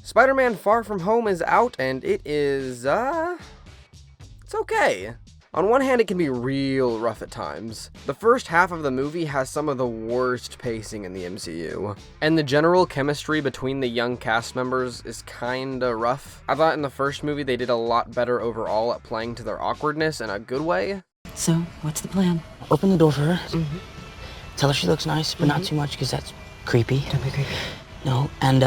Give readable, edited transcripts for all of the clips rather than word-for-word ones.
Spider-Man Far From Home is out, and it is, it's okay. On one hand, it can be real rough at times. The first half of the movie has some of the worst pacing in the MCU, and the general chemistry between the young cast members is kinda rough. I thought in the first movie they did a lot better overall at playing to their awkwardness in a good way. So, what's the plan? Open the door for her. Tell her she looks nice, but not too much because that's creepy. Don't be creepy. No, and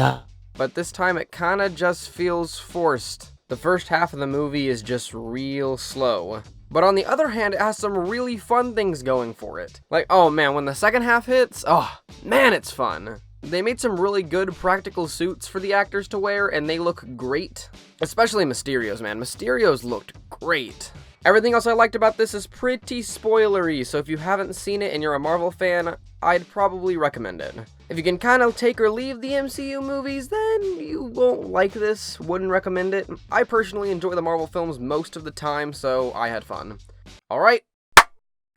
But this time it kinda just feels forced. The first half of the movie is just real slow. But on the other hand, it has some really fun things going for it. Like, oh man, when the second half hits, oh man, it's fun. They made some really good practical suits for the actors to wear, and they look great. Especially Mysterio's, man. Mysterio's looked great. Everything else I liked about this is pretty spoilery, so if you haven't seen it and you're a Marvel fan, I'd probably recommend it. If you can kind of take or leave the MCU movies, then you won't like this, wouldn't recommend it. I personally enjoy the Marvel films most of the time, so I had fun. Alright,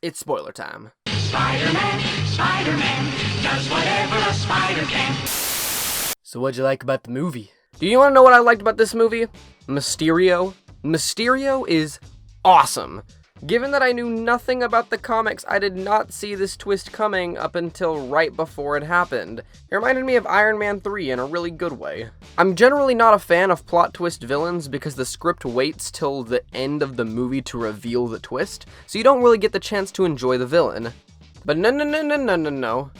it's spoiler time. Spider-Man does whatever a spider can. So what'd you like about the movie? Do you want to know what I liked about this movie? Mysterio. Mysterio is awesome. Given that I knew nothing about the comics, I did not see this twist coming up until right before it happened. It reminded me of Iron Man 3 in a really good way. I'm generally not a fan of plot twist villains because the script waits till the end of the movie to reveal the twist, so you don't really get the chance to enjoy the villain. But no.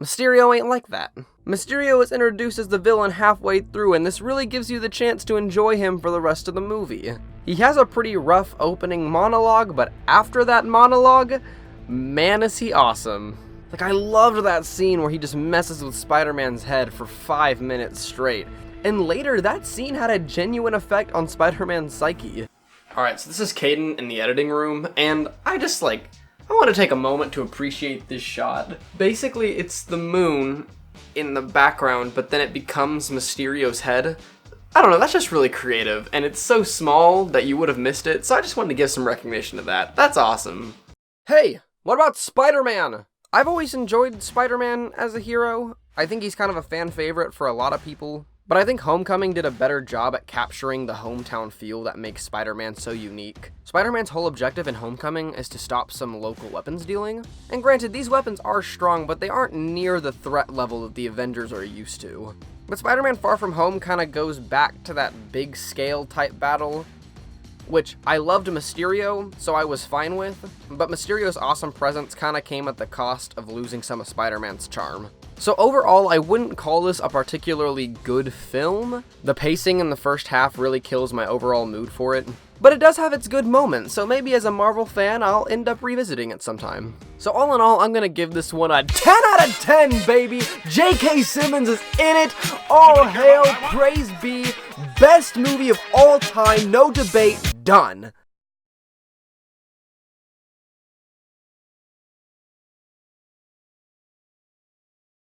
Mysterio ain't like that. Mysterio is introduced as the villain halfway through, and this really gives you the chance to enjoy him for the rest of the movie. He has a pretty rough opening monologue, but after that monologue, man is he awesome. Like, I loved that scene where he just messes with Spider-Man's head for 5 minutes straight. And later, that scene had a genuine effect on Spider-Man's psyche. Alright, so this is Kaden in the editing room, and I want to take a moment to appreciate this shot. Basically, it's the moon in the background, but then it becomes Mysterio's head. I don't know, that's just really creative, and it's so small that you would have missed it, so I just wanted to give some recognition to that. That's awesome. Hey, what about Spider-Man? I've always enjoyed Spider-Man as a hero. I think he's kind of a fan favorite for a lot of people. But I think Homecoming did a better job at capturing the hometown feel that makes Spider-Man so unique. Spider-Man's whole objective in Homecoming is to stop some local weapons dealing. And granted, these weapons are strong, but they aren't near the threat level that the Avengers are used to. But Spider-Man Far From Home kind of goes back to that big scale type battle, which I loved Mysterio, so I was fine with, but Mysterio's awesome presence kind of came at the cost of losing some of Spider-Man's charm. So overall, I wouldn't call this a particularly good film. The pacing in the first half really kills my overall mood for it, but it does have its good moments, so maybe as a Marvel fan, I'll end up revisiting it sometime. So all in all, I'm gonna give this one a 10 out of 10, baby! J.K. Simmons is in it! All hail, praise be! Best movie of all time, no debate, done!